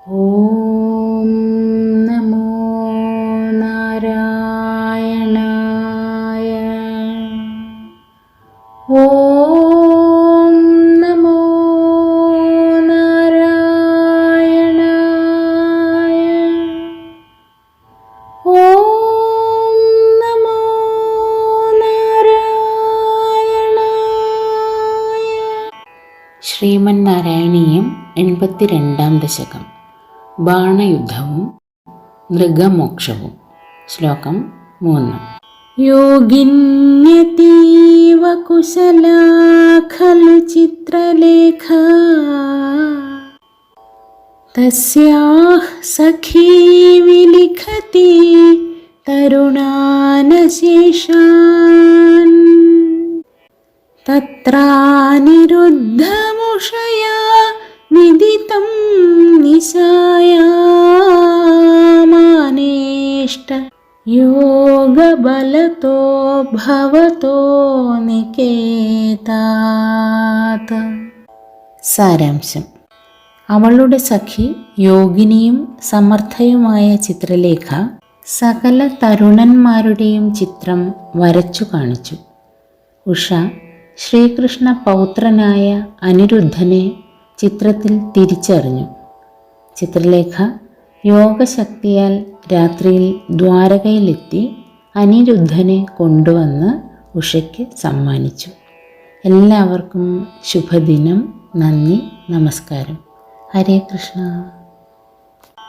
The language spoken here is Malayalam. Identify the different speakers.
Speaker 1: ഓം നമോ നാരായണായ. ഓം നമോ നാരായണായ. ഓം നമോ നാരായണായ. ശ്രീമന്നാരായണീയം 82-ാം ദശകം. ബാണയുദ്ധവും മൃഗമോക്ഷവും. ശ്ലോകം 3. യോഗിന്യതീവ കുശലാ ഖലു ചിത്രലേഖാ തസ്യാഃ സഖീ വിലിഖതി തരുണാനശേഷാൻ തത്രാനിരുദ്ധമുഷയാ വിദിതം നിശായാമാനേഷ്ട യോഗബലതോ ഭവതോ നികേതാത്. സാരാംശം. അവളുടെ സഖി യോഗിനിയും സമർത്ഥയുമായ ചിത്രലേഖ സകല തരുണന്മാരുടെയും ചിത്രം വരച്ചു കാണിച്ചു. ഉഷ ശ്രീകൃഷ്ണ പൗത്രനായ അനിരുദ്ധനെ ചിത്രത്തിൽ തിരിച്ചറിഞ്ഞു. ചിത്രലേഖ യോഗശക്തിയാൽ രാത്രിയിൽ ദ്വാരകയിലെത്തി അനിരുദ്ധനെ കൊണ്ടുവന്ന് ഉഷയ്ക്ക് സമ്മാനിച്ചു. എല്ലാവർക്കും ശുഭദിനം. നന്ദി, നമസ്കാരം. ഹരേ കൃഷ്ണ.